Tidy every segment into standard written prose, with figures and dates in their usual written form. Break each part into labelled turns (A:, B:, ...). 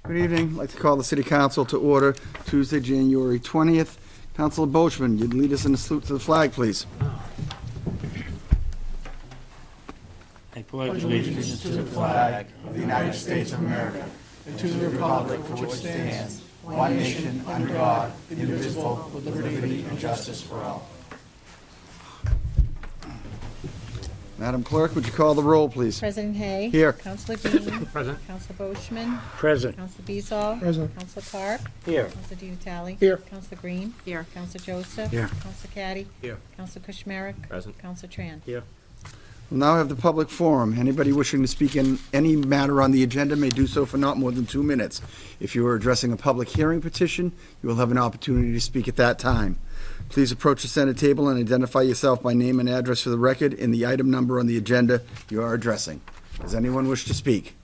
A: Good evening. I'd like to call the City Council to order Tuesday, January 20th. Councilor Boachman, you'd lead us in a salute to the flag, please.
B: I pledge allegiance to the flag of the United States of America and to the republic for which it stands, one nation, under God, indivisible, with liberty and justice for all.
A: Madam Clerk, would you call the roll, please?
C: President Hay.
A: Here.
C: Councilor Bean.
B: Present.
C: Councilor Boachman.
B: Present.
C: Councilor Beazall.
B: Present.
C: Councilor Clark.
B: Here.
C: Councilor DiNatale.
B: Here.
C: Councilor Green.
D: Here.
C: Councilor Joseph.
B: Here.
C: Councilor Caddy.
B: Here.
C: Councilor Kushmarek.
B: Present.
C: Councilor Tran.
B: Here.
A: We'll now have the public forum. Anybody wishing to speak in any matter on the agenda may do so for not more than 2 minutes. If you are addressing a public hearing petition, you will have an opportunity to speak at that time. Please approach the center table and identify yourself by name and address for the record and the item number on the agenda you are addressing. Does anyone wish to speak?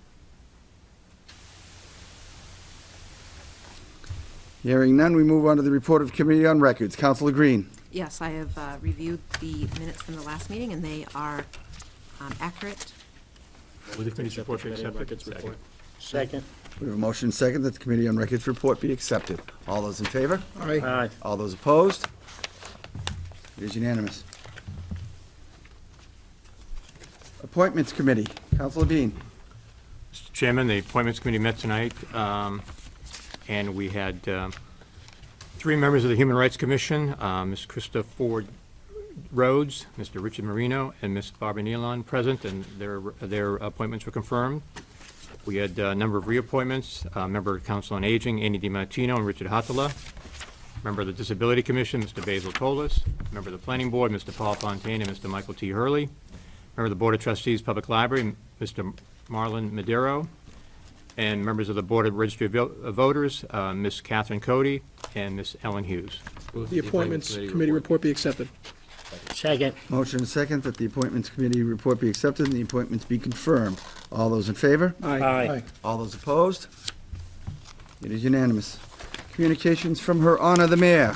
A: Hearing none, we move on to the report of Committee on Records. Councilor Green.
D: Yes, I have reviewed the minutes from the last meeting, and they are accurate.
B: Will the committee's report be accepted? Second.
A: We have a motion second that the Committee on Records report be accepted. All those in favor?
B: Aye.
A: All those opposed? It is unanimous. Appointments Committee. Councilor Dean.
E: Mr. Chairman, the Appointments Committee met tonight, and we had 3 members of the Human Rights Commission, Ms. Krista Ford Rhodes, Mr. Richard Marino, and Ms. Barbara Nealon present, and their appointments were confirmed. We had a number of reappointments, member of Council on Aging, Andy DiMartino and Richard Hatala, member of the Disability Commission, Mr. Basil Tolis, member of the Planning Board, Mr. Paul Fontaine and Mr. Michael T. Hurley, member of the Board of Trustees, Public Library, Mr. Marlon Madero, and members of the Board of Registry of Voters, Ms. Catherine Cody and Ms. Ellen Hughes.
F: The Appointments Committee report be accepted.
B: Second.
A: Motion second that the Appointments Committee report be accepted and the appointments be confirmed. All those in favor?
B: Aye.
A: All those opposed? It is unanimous. Communications from Her Honor the Mayor.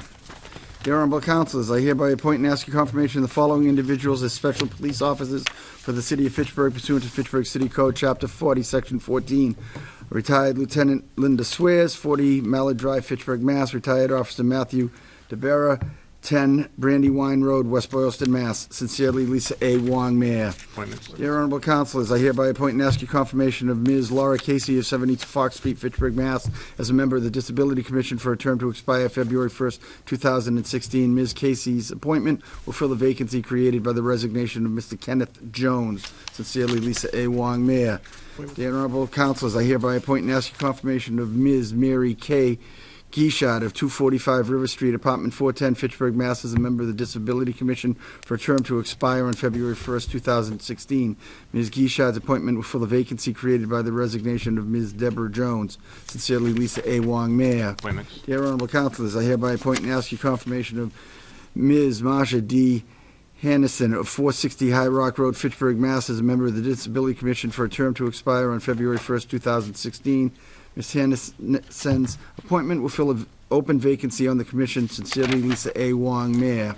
A: Dear Honorable Councilors, I hereby appoint and ask your confirmation of the following individuals as special police officers for the City of Fitchburg pursuant to Fitchburg City Code, Chapter 40, Section 14. Retired Lieutenant Linda Swears, 40 Mallard Drive, Fitchburg, Mass. Retired Officer Matthew DeBera, 10 Brandywine Road, West Boylston, Mass. Sincerely, Lisa A. Wong, Mayor.
E: Appointments.
A: Dear Honorable Councilors, I hereby appoint and ask your confirmation of Ms. Laura Casey of 72 Fox Street, Fitchburg, Mass. as a member of the Disability Commission for a term to expire February 1st, 2016. Ms. Casey's appointment will fill the vacancy created by the resignation of Mr. Kenneth Jones. Sincerely, Lisa A. Wong, Mayor. Dear Honorable Councilors, I hereby appoint and ask your confirmation of Ms. Mary K. Geeshad of 245 River Street, Apartment 410, Fitchburg, Mass. as a member of the Disability Commission for a term to expire on February 1st, 2016. Ms. Geeshad's appointment will fill the vacancy created by the resignation of Ms. Deborah Jones. Sincerely, Lisa A. Wong, Mayor.
E: Appointments.
A: Dear Honorable Councilors, I hereby appoint and ask your confirmation of Ms. Marsha D. Hannison of 460 High Rock Road, Fitchburg, Mass. as a member of the Disability Commission for a term to expire on February 1st, 2016. Ms. Hannison's appointment will fill an open vacancy on the commission. Sincerely, Lisa A. Wong, Mayor.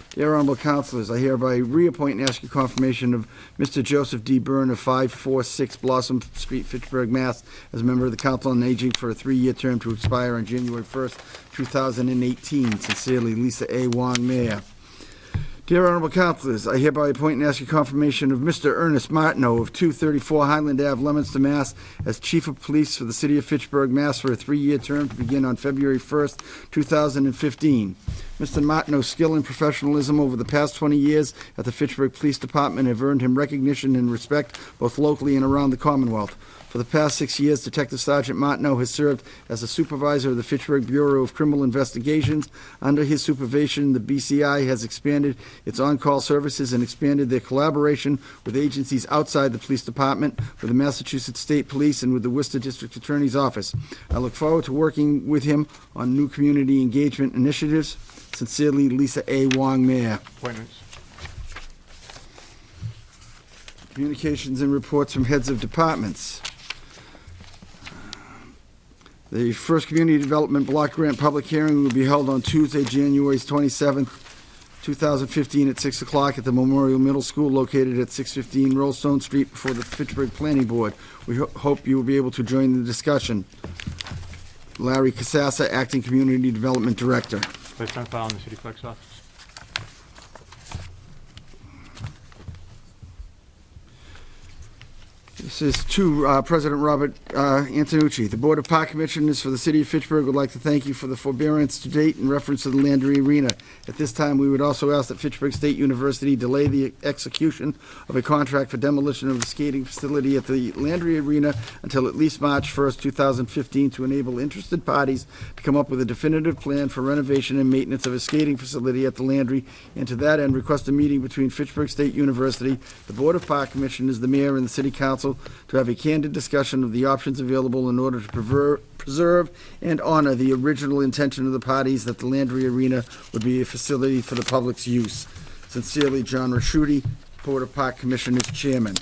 A: Dear Honorable Councilors, I hereby reappoint and ask your confirmation of Mr. Joseph D. Byrne of 546 Blossom Street, Fitchburg, Mass. as a member of the Council on Aging for a 3-year term to expire on January 1st, 2018. Sincerely, Lisa A. Wong, Mayor. Dear Honorable Councilors, I hereby appoint and ask your confirmation of Mr. Ernest Martineau of 234 Highland Ave, Leominster, Mass. as Chief of Police for the City of Fitchburg, Mass. for a 3-year term to begin on February 1st, 2015. Mr. Martineau's skill and professionalism over the past 20 years at the Fitchburg Police Department have earned him recognition and respect both locally and around the Commonwealth. For the past 6 years, Detective Sergeant Martineau has served as a supervisor of the Fitchburg Bureau of Criminal Investigations. Under his supervision, the BCI has expanded its on-call services and expanded their collaboration with agencies outside the police department, with the Massachusetts State Police and with the Worcester District Attorney's Office. I look forward to working with him on new community engagement initiatives. Sincerely, Lisa A. Wong, Mayor.
E: Appointments.
A: Communications and reports from heads of departments. The first Community Development Block Grant public hearing will be held on Tuesday, January 27th, 2015, at 6 o'clock at the Memorial Middle School located at 615 Rollstone Street before the Fitchburg Planning Board. We hope you will be able to join the discussion. Larry Casassa, Acting Community Development Director.
E: Placed on file in the city clerk's office.
A: This is to President Robert Antonucci. The Board of Park Commissioners for the City of Fitchburg would like to thank you for the forbearance to date in reference to the Landry Arena. At this time, we would also ask that Fitchburg State University delay the execution of a contract for demolition of the skating facility at the Landry Arena until at least March 1st, 2015, to enable interested parties to come up with a definitive plan for renovation and maintenance of a skating facility at the Landry, and to that end, request a meeting between Fitchburg State University, the Board of Park Commissioners, the Mayor, and the City Council to have a candid discussion of the options available in order to preserve and honor the original intention of the parties that the Landry Arena would be a facility for the public's use. Sincerely, John Raschuti, Board of Park Commissioners Chairman.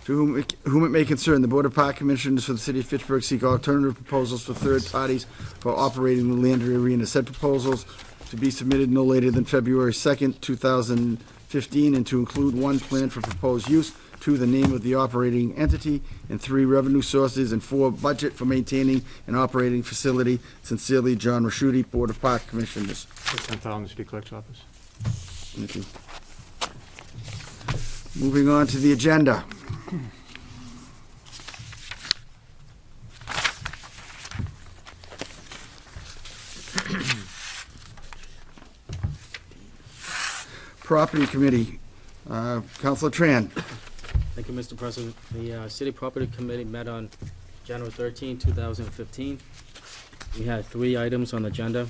A: To whom it may concern, the Board of Park Commissioners for the City of Fitchburg seek alternative proposals for third parties for operating the Landry Arena. Said proposals to be submitted no later than February 2nd, 2015, and to include 1, plan for proposed use, 2, the name of the operating entity, and 3, revenue sources, and 4, budget for maintaining an operating facility. Sincerely, John Raschuti, Board of Park Commissioners.
E: Placed on file in the city clerk's office.
A: Thank you. Moving on to the agenda. Property Committee, Councilor Tran.
G: Thank you, Mr. President. The City Property Committee met on January 13, 2015. We had 3 items on the agenda.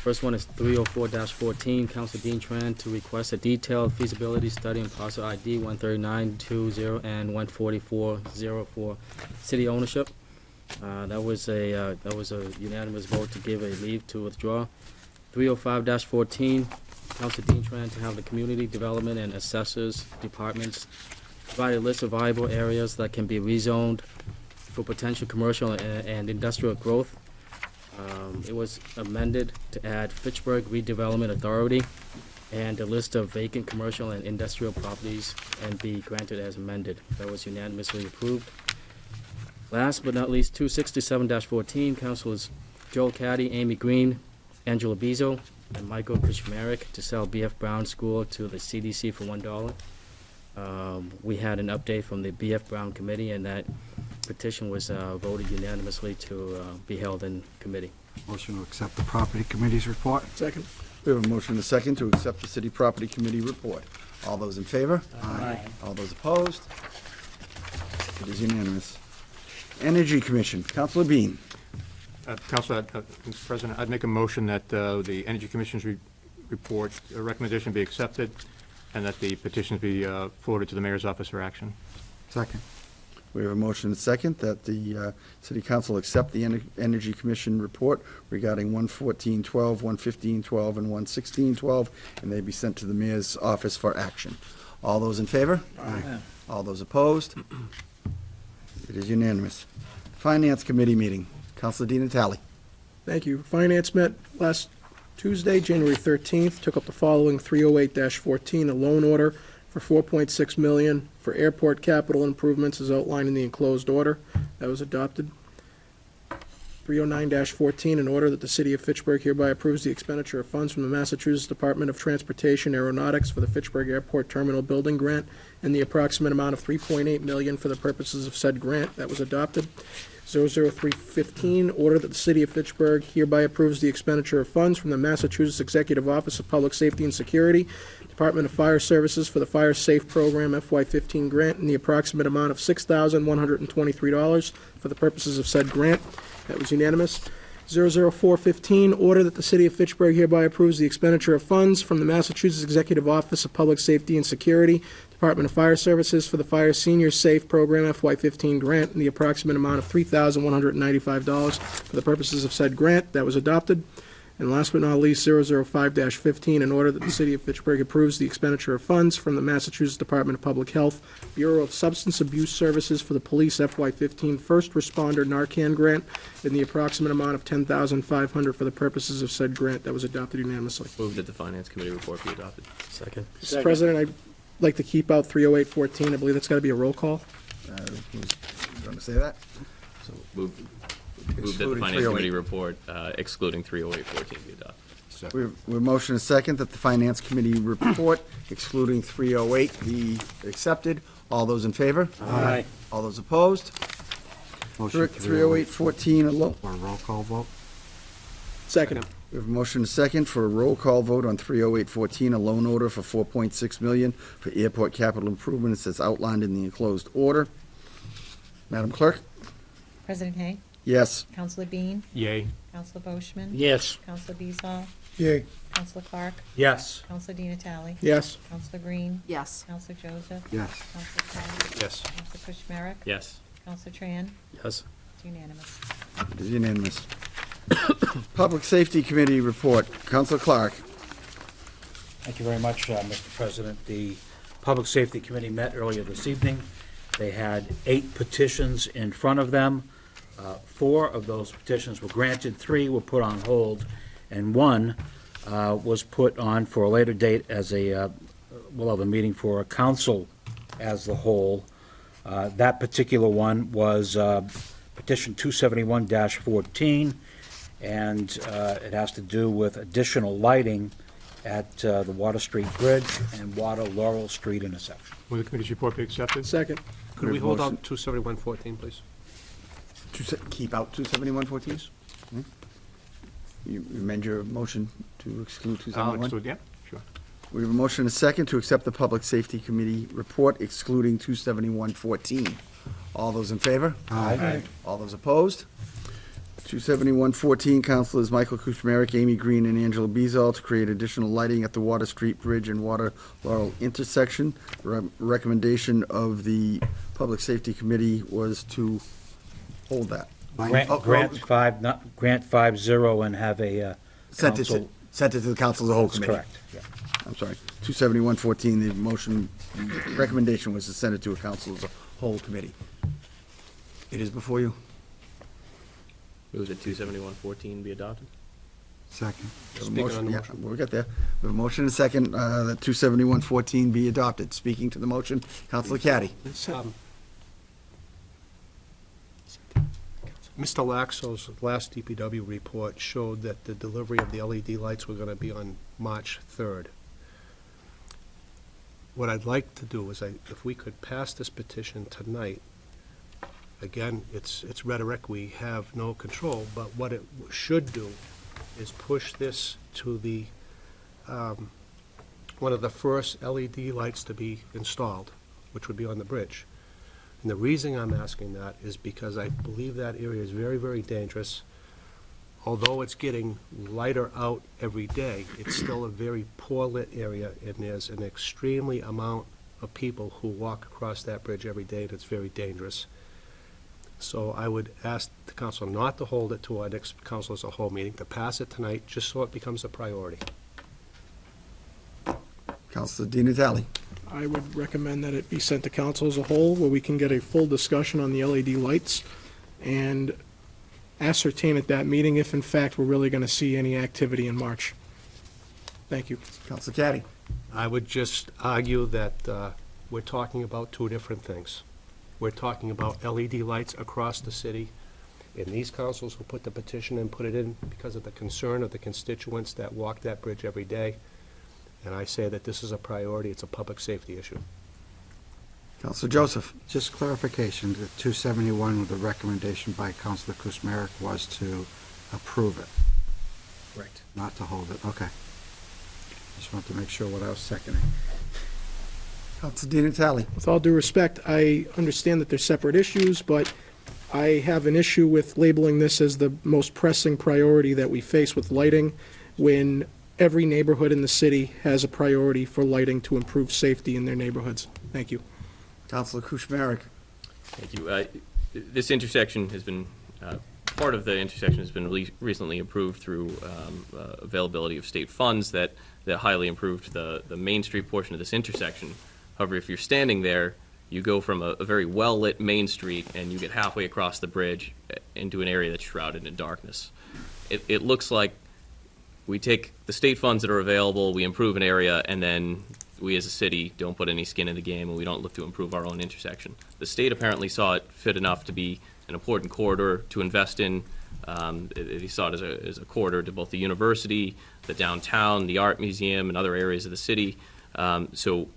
G: First one is 304-14, Councilor Dean Tran to request a detailed feasibility study on parcel ID 13920 and 14404 for city ownership. That was a unanimous vote to give a leave to withdraw. 305-14, Councilor Dean Tran to have the Community Development and Assessors Departments provide a list of viable areas that can be rezoned for potential commercial and industrial growth. It was amended to add Fitchburg Redevelopment Authority and a list of vacant commercial and industrial properties and be granted as amended. That was unanimously approved. Last but not least, 267-14, Councilors Joel Caddy, Amy Green, Angela Bizzo, and Michael Kuchmarek to sell B.F. Brown School to the CDC for $1. We had an update from the B.F. Brown Committee, and that petition was voted unanimously to be held in committee.
B: Motion to accept the Property Committee's report.
F: Second.
A: We have a motion and a second to accept the City Property Committee report. All those in favor?
B: Aye.
A: All those opposed? It is unanimous. Energy Commission, Councilor Bean.
E: Councilor, Mr. President, I'd make a motion that the Energy Commission's report recommendation be accepted and that the petitions be forwarded to the mayor's office for action.
B: Second.
A: We have a motion and a second that the City Council accept the Energy Commission report regarding 11412, 11512, and 11612, and they be sent to the mayor's office for action. All those in favor?
B: Aye.
A: All those opposed? It is unanimous. Finance Committee meeting, Councilor Di Natale.
F: Thank you. Finance met last Tuesday, January 13th, took up the following 308-14, a loan order for $4.6 million for airport capital improvements as outlined in the enclosed order. That was adopted. 309-14, an order that the City of Fitchburg hereby approves the expenditure of funds from the Massachusetts Department of Transportation Aeronautics for the Fitchburg Airport Terminal Building Grant in the approximate amount of $3.8 million for the purposes of said grant. That was adopted. 00315, order that the City of Fitchburg hereby approves the expenditure of funds from the Massachusetts Executive Office of Public Safety and Security, Department of Fire Services for the Fire Safe Program FY15 grant in the approximate amount of $6,123 for the purposes of said grant. That was unanimous. 00415, order that the City of Fitchburg hereby approves the expenditure of funds from the Massachusetts Executive Office of Public Safety and Security, Department of Fire Services for the Fire Senior Safe Program FY15 grant in the approximate amount of $3,195 for the purposes of said grant. That was adopted. And last but not least, 005-15, in order that the City of Fitchburg approves the expenditure of funds from the Massachusetts Department of Public Health Bureau of Substance Abuse Services for the Police FY15 First Responder Narcan Grant in the approximate amount of $10,500 for the purposes of said grant. That was adopted unanimously.
H: Move that the Finance Committee report be adopted.
G: Second.
F: Mr. President, I'd like to keep out 308-14. I believe that's got to be a roll call.
A: Want to say that?
H: Move that the
A: Excluding
H: Finance
A: 308.
H: Committee report excluding 30814 be adopted.
A: We have motion and second that the Finance Committee report excluding 308 be accepted. All those in favor?
G: Aye.
A: All those opposed?
B: Motion
A: 308-14 alone.
B: for a roll call vote.
F: Second.
A: We have a motion and second for a roll call vote on 308-14, a loan order for $4.6 million for airport capital improvements as outlined in the enclosed order. Madam Clerk?
C: President Hay?
A: Yes.
C: Counselor Bean?
E: Yay.
C: Counselor Boishman?
G: Yes.
C: Counselor Beazall?
B: Yay.
C: Counselor Clark?
G: Yes.
C: Counselor Di Natale?
F: Yes.
C: Counselor Green?
D: Yes.
C: Counselor Joseph?
B: Yes.
C: Counselor Kelly?
E: Yes.
C: Counselor Kuchmarek?
H: Yes.
C: Counselor Tran?
G: Yes.
C: It's unanimous.
A: It is unanimous. Public Safety Committee report. Counselor Clark.
I: Thank you very much, Mr. President. The Public Safety Committee met earlier this evening. They had 8 petitions in front of them. 4 of those petitions were granted, 3 were put on hold, and 1 was put on for a later date as we'll have a meeting for a council as the whole. That particular one was petition 271-14, and it has to do with additional lighting at the Water Street Bridge and Water Laurel Street intersection.
E: Will the committee's report be accepted?
F: Second.
B: Could we hold on 27114, please?
A: Keep out 271-14? You amend your motion to exclude
E: I'll
A: 271?
E: exclude, yeah, sure.
A: We have a motion and a second to accept the Public Safety Committee report excluding 271-14. All those in favor?
B: Aye.
A: All those opposed? 271-14, Councilors Michael Kuchmarek, Amy Green, and Angela Beazall to create additional lighting at the Water Street Bridge and Water Laurel intersection. Recommendation of the Public Safety Committee was to hold that.
I: Grant 5-0 and have a
A: Sent it
I: council.
A: to the Council of the Whole
I: That's
A: Committee.
I: correct, yeah.
A: I'm sorry, 271-14, the motion, recommendation was to send it to a Council of the Whole Committee. It is before you.
H: Move that 27114 be adopted.
B: Second.
A: We have a
B: Speaking
A: motion-
B: on the
A: yeah,
B: motion.
A: We'll get there. We have a motion and a second that 271-14 be adopted. Speaking to the motion, Councilor Caddy.
J: Mr. Laxo's last DPW report showed that the delivery of the LED lights were going to be on March 3rd. What I'd like to do is, if we could pass this petition tonight, again, it's rhetoric, we have no control, but what it should do is push this to the, one of the first LED lights to be installed, which would be on the bridge. And the reason I'm asking that is because I believe that area is very, very dangerous. Although it's getting lighter out every day, it's still a very poor lit area, and there's an extremely amount of people who walk across that bridge every day, and it's very dangerous. So I would ask the council not to hold it to our next council as a whole meeting, to pass it tonight, just so it becomes a priority.
A: Councilor Di Natale.
F: I would recommend that it be sent to council as a whole, where we can get a full discussion on the LED lights and ascertain at that meeting if in fact we're really going to see any activity in March. Thank you.
A: Councilor Caddy.
J: I would just argue that we're talking about 2 different things. We're talking about LED lights across the city, and these councils who put the petition and put it in because of the concern of the constituents that walk that bridge every day. And I say that this is a priority, it's a public safety issue.
A: Councilor Joseph.
B: Just clarification, the 271 with the recommendation by Councilor Kuchmarek was to approve it,
I: Correct.
B: not to hold it. Okay. Just want to make sure what I was seconding.
A: Councilor Di Natale.
F: With all due respect, I understand that they're separate issues, but I have an issue with labeling this as the most pressing priority that we face with lighting, when every neighborhood in the city has a priority for lighting to improve safety in their neighborhoods. Thank you.
A: Councilor Kuchmarek.
H: Thank you. This intersection has been part of the intersection has been recently improved through availability of state funds that highly improved the Main Street portion of this intersection. However, if you're standing there, you go from a very well-lit Main Street and you get halfway across the bridge into an area that's shrouded in darkness. It looks like we take the state funds that are available, we improve an area, and then we as a city don't put any skin in the game and we don't look to improve our own intersection. The state apparently saw it fit enough to be an important corridor to invest in. They saw it as a corridor to both the university, the downtown, the art museum, and other areas of the city. So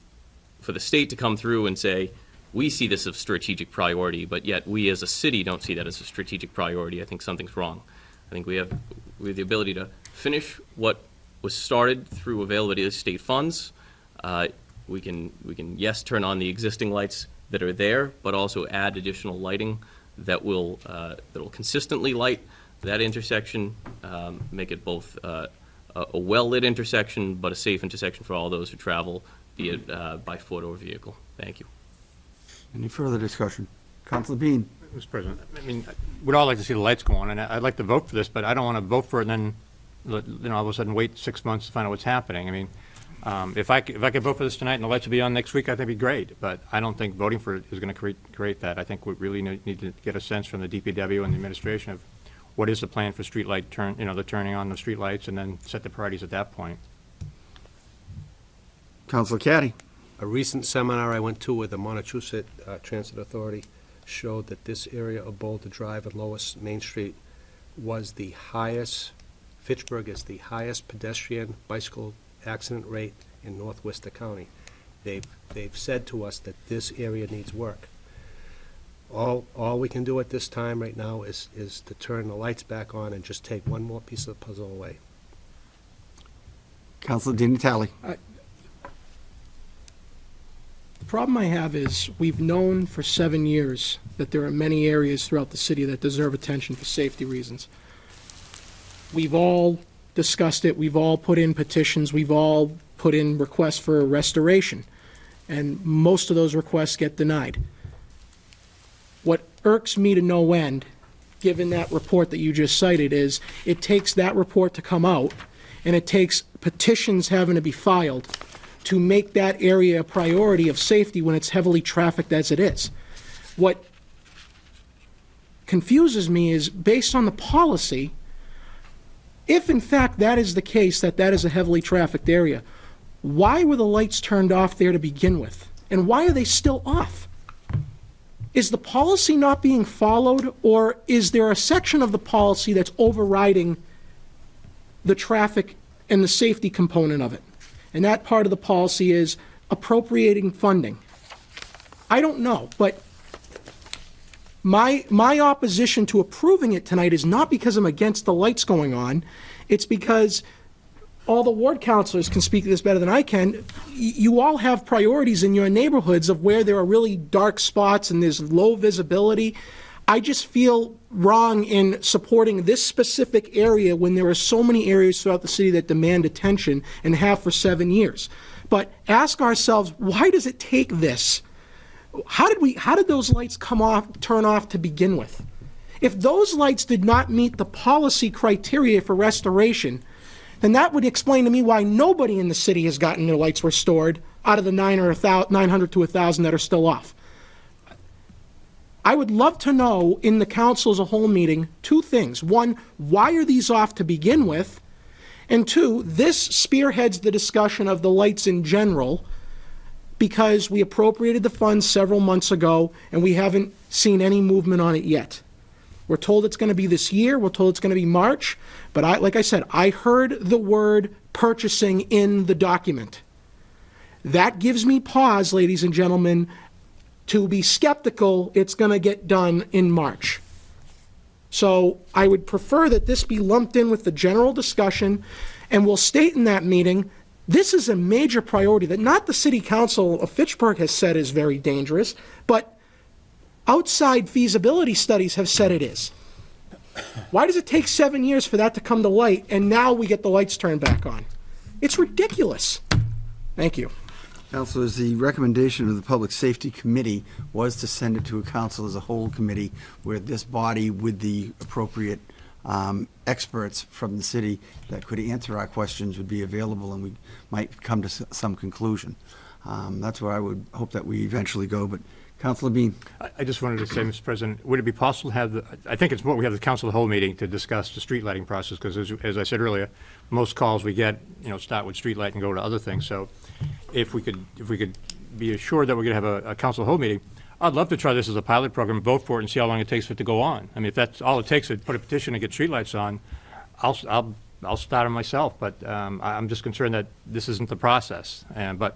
H: for the state to come through and say, we see this as strategic priority, but yet we as a city don't see that as a strategic priority, I think something's wrong. I think we have the ability to finish what was started through availability of state funds. We can, yes, turn on the existing lights that are there, but also add additional lighting that will consistently light that intersection, make it both a well-lit intersection, but a safe intersection for all those who travel, be it by foot or vehicle. Thank you.
A: Any further discussion? Councilor Bean?
E: Mr. President, I mean, we'd all like to see the lights go on, and I'd like to vote for this, but I don't want to vote for it and then, all of a sudden wait 6 months to find out what's happening. I mean, if I could vote for this tonight and the lights would be on next week, I think it'd be great, but I don't think voting for it is going to create that. I think we really need to get a sense from the DPW and the administration of what is the plan for the turning on the street lights, and then set the priorities at that point.
A: Councilor Caddy?
J: A recent seminar I went to with the Montechusett Transit Authority showed that this area of Boulder Drive and Lower Main Street was the highest, Fitchburg is the highest pedestrian bicycle accident rate in North Worcester County. They've said to us that this area needs work. All we can do at this time right now is to turn the lights back on and just take one more piece of the puzzle away.
A: Councilor Di Natale?
F: The problem I have is we've known for 7 years that there are many areas throughout the city that deserve attention for safety reasons. We've all discussed it, we've all put in petitions, we've all put in requests for restoration, and most of those requests get denied. What irks me to no end, given that report that you just cited, is it takes that report to come out, and it takes petitions having to be filed to make that area a priority of safety when it's heavily trafficked as it is. What confuses me is, based on the policy, if in fact that is the case, that is a heavily trafficked area, why were the lights turned off there to begin with? And why are they still off? Is the policy not being followed, or is there a section of the policy that's overriding the traffic and the safety component of it? And that part of the policy is appropriating funding. I don't know, but my opposition to approving it tonight is not because I'm against the lights going on. It's because all the ward councilors can speak to this better than I can. You all have priorities in your neighborhoods of where there are really dark spots and there's low visibility. I just feel wrong in supporting this specific area when there are so many areas throughout the city that demand attention and have for 7 years. But ask ourselves, why does it take this? How did those lights turn off to begin with? If those lights did not meet the policy criteria for restoration, then that would explain to me why nobody in the city has gotten their lights restored out of the 900 to 1,000 that are still off. I would love to know in the council as a whole meeting 2 things. 1, why are these off to begin with? And 2, this spearheads the discussion of the lights in general, because we appropriated the funds several months ago and we haven't seen any movement on it yet. We're told it's going to be this year, we're told it's going to be March, but like I said, I heard the word purchasing in the document. That gives me pause, ladies and gentlemen, to be skeptical it's going to get done in March. So I would prefer that this be lumped in with the general discussion, and we'll state in that meeting, this is a major priority that not the City Council of Fitchburg has said is very dangerous, but outside feasibility studies have said it is. Why does it take 7 years for that to come to light, and now we get the lights turned back on? It's ridiculous. Thank you.
A: Councilors, the recommendation of the Public Safety Committee was to send it to a council as a whole committee where this body with the appropriate experts from the city that could answer our questions would be available and we might come to some conclusion. That's where I would hope that we eventually go, but Councilor Bean.
E: I just wanted to say, Mr. President, would it be possible to have I think it's what we have the council of the whole meeting to discuss the street lighting process, because as I said earlier, most calls we get, start with street light and go to other things. So if we could be assured that we're going to have a council of the whole meeting, I'd love to try this as a pilot program, vote for it, and see how long it takes for it to go on. I mean, if that's all it takes to put a petition and get streetlights on, I'll start them myself. But I'm just concerned that this isn't the process. But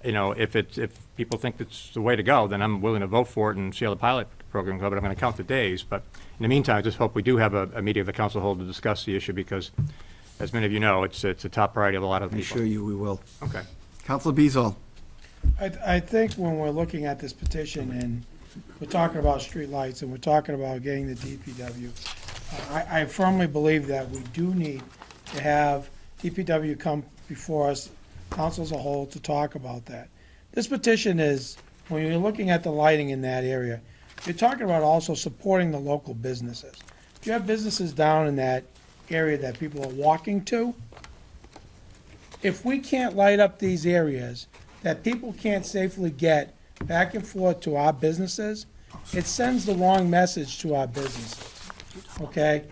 E: if people think it's the way to go, then I'm willing to vote for it and see how the pilot program goes. But I'm going to count the days. But in the meantime, I just hope we do have a meeting of the council hold to discuss the issue, because, as many of you know, it's a top priority of a lot of
A: I
E: people.
A: assure you we will.
E: Okay.
A: Councilor Beazall.
B: I think when we're looking at this petition and we're talking about streetlights and we're talking about getting the DPW, I firmly believe that we do need to have DPW come before us, council as a whole, to talk about that. This petition is, when you're looking at the lighting in that area, you're talking about also supporting the local businesses. If you have businesses down in that area that people are walking to, if we can't light up these areas that people can't safely get back and forth to our businesses, it sends the wrong message to our businesses, okay?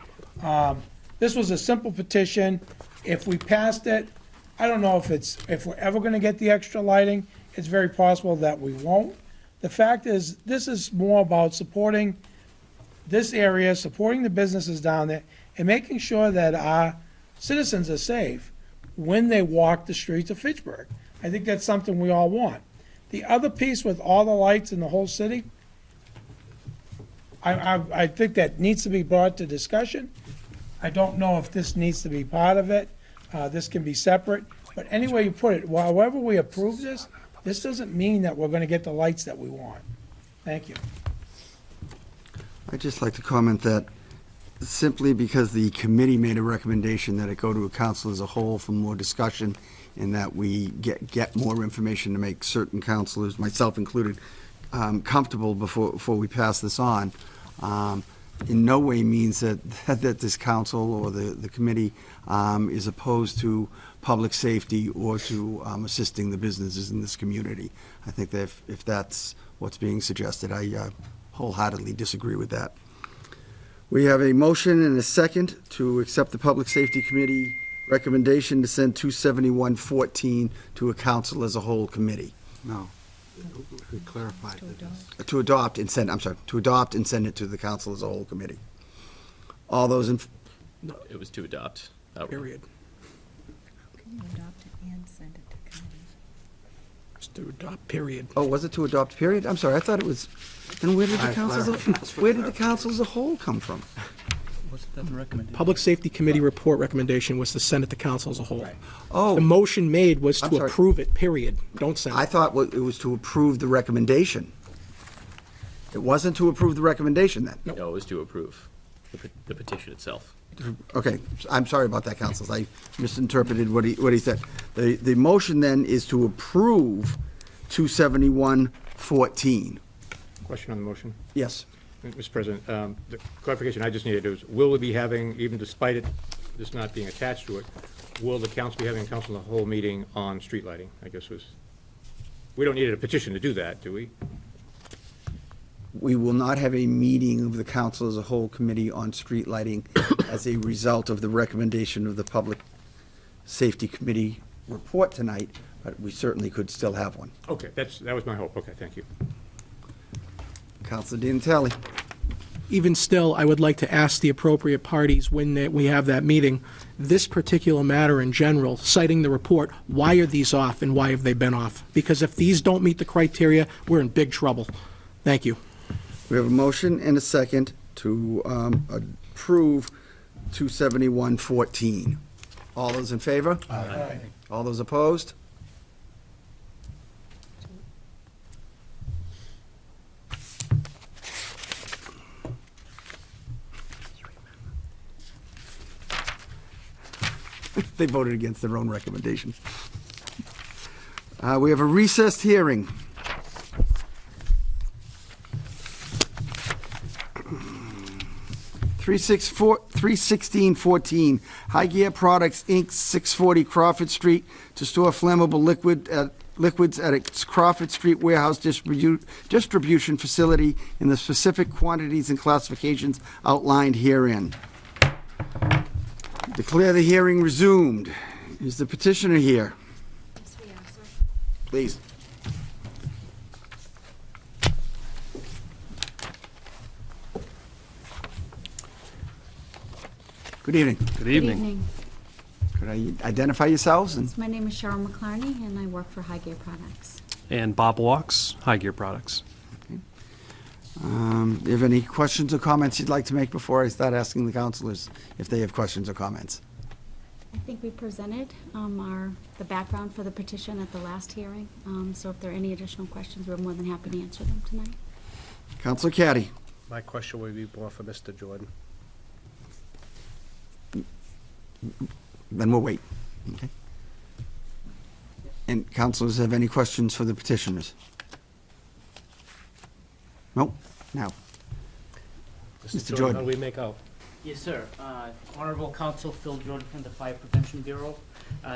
B: This was a simple petition. If we passed it, I don't know if we're ever gonna get the extra lighting. It's very possible that we won't. The fact is, this is more about supporting this area, supporting the businesses down there, and making sure that our citizens are safe when they walk the streets of Fitchburg. I think that's something we all want. The other piece with all the lights in the whole city, I think that needs to be brought to discussion. I don't know if this needs to be part of it. This can be separate. But any way you put it, however we approve this, this doesn't mean that we're going to get the lights that we want. Thank you.
A: I'd just like to comment that simply because the committee made a recommendation that it go to a council as a whole for more discussion, and that we get more information to make certain councilors, myself included, comfortable before we pass this on, in no way means that this council or the committee is opposed to public safety or to assisting the businesses in this community. I think that if that's what's being suggested, I wholeheartedly disagree with that. We have a motion and a second to accept the Public Safety Committee recommendation to send 27114 to a council as a whole committee.
J: No. We clarified that.
A: To adopt and send it to the council as a whole committee. All those in,
H: It was to adopt.
F: Period.
C: Can you adopt it and send it to committee?
F: Just to adopt, period.
A: oh, was it to adopt, period? I'm sorry, I thought it was, then where did the council as a whole come from?
I: Wasn't that the recommendation?
F: Public Safety Committee report recommendation was to send it to council as a whole. The
A: Oh,
F: motion made was
A: I'm
F: to
A: sorry.
F: approve it, period. Don't send
A: I
F: it.
A: thought it was to approve the recommendation. It wasn't to approve the recommendation then?
H: No, it was to approve the petition itself.
A: Okay, I'm sorry about that, councilors. I misinterpreted what he said. The motion then is to approve 27114.
E: Question on the motion?
A: Yes.
E: Mr. President, the clarification I just needed is, will we be having, even despite this not being attached to it, will the council be having a council of the whole meeting on street lighting, I guess was, we don't need a petition to do that, do we?
A: We will not have a meeting of the council as a whole committee on street lighting as a result of the recommendation of the Public Safety Committee report tonight, but we certainly could still have one.
E: Okay, that was my hope. Okay, thank you.
A: Councilor Di Natale.
F: Even still, I would like to ask the appropriate parties when we have that meeting, this particular matter in general, citing the report, why are these off and why have they been off? Because if these don't meet the criteria, we're in big trouble. Thank you.
A: We have a motion and a second to approve 27114. All those in favor?
B: Aye.
A: All those opposed? They voted against their own recommendation. We have a recessed hearing. Three 31614, High Gear Products, Inc., 640 Crawford Street, to store flammable liquids at its Crawford Street warehouse distribution facility in the specific quantities and classifications outlined herein. Declare the hearing resumed. Is the petitioner here?
C: Yes, we are, sir.
A: Please. Good evening.
K: Good evening.
A: Could I identify yourselves? And
K: My name is Cheryl McClarney, and I work for High Gear Products.
L: And Bob Walks, High Gear Products.
A: do you have any questions or comments you'd like to make before I start asking the councilors if they have questions or comments?
K: I think we presented the background for the petition at the last hearing, so if there are any additional questions, we're more than happy to answer them tonight.
A: Councilor Caddy?
J: My question would be more for Mr. Jordan.
A: Then we'll wait. Okay. And councilors have any questions for the petitioners? Nope. Now, Mr. Jordan.
J: How do we make out?
M: Yes, sir. Honorable Counsel Phil Jordan from the Fire Prevention Bureau.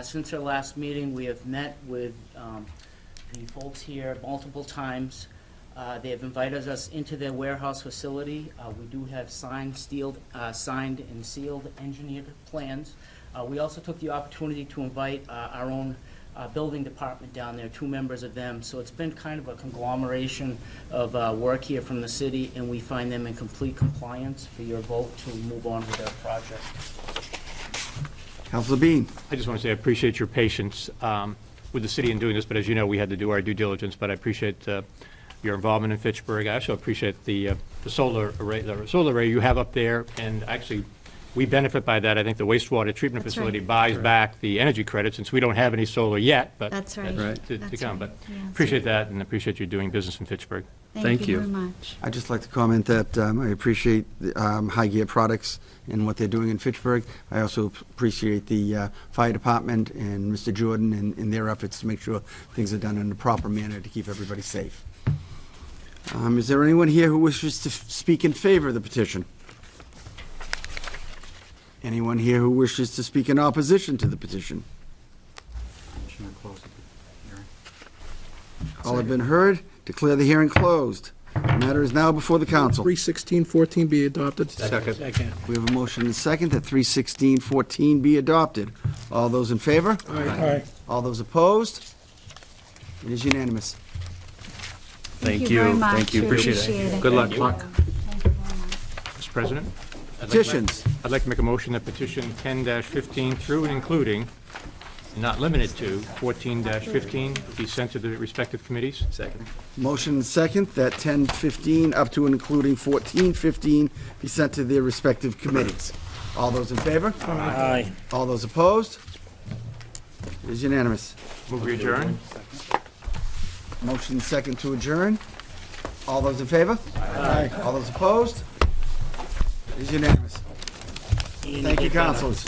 M: Since our last meeting, we have met with the folks here multiple times. They have invited us into their warehouse facility. We do have signed and sealed engineered plans. We also took the opportunity to invite our own building department down there, 2 members of them. So it's been kind of a conglomeration of work here from the city, and we find them in complete compliance for your vote to move on with their project.
A: Councilor Bean?
E: I just want to say I appreciate your patience with the city in doing this, but as you know, we had to do our due diligence, but I appreciate your involvement in Fitchburg. I also appreciate the solar array you have up there, and actually, we benefit by that. I think the wastewater treatment
K: That's
E: facility
K: right.
E: buys back the energy credits, since we don't have any solar yet, but
K: That's right.
E: to
K: That's
E: come.
K: right.
E: But
K: Yeah,
E: appreciate that, and appreciate you doing business in Fitchburg.
K: Thank you very much.
A: I'd just like to comment that I appreciate High Gear Products and what they're doing in Fitchburg. I also appreciate the fire department and Mr. Jordan and their efforts to make sure things are done in a proper manner to keep everybody safe. Is there anyone here who wishes to speak in favor of the petition? Anyone here who wishes to speak in opposition to the petition? All have been heard. Declare the hearing closed. The matter is now before the council.
F: 31614 be adopted.
J: Second.
F: Second.
A: We have a motion and a second that 31614 be adopted. All those in favor?
F: Aye.
A: All those opposed? It is unanimous.
K: Thank you very much.
L: Thank you.
K: We
L: Appreciate it. Good luck.
K: Thank you very much.
E: Mr. President?
A: Petitions.
E: I'd like to make a motion that petition 10-15 through and including, not limited to, 14-15 be sent to the respective committees.
H: Second.
A: Motion and second that 1015 up to and including 1415 be sent to their respective committees. All those in favor?
M: Aye.
A: All those opposed? It is unanimous.
E: Move we adjourn.
A: Motion second to adjourn. All those in favor? Aye. All those opposed? It is unanimous. Thank you, councilors.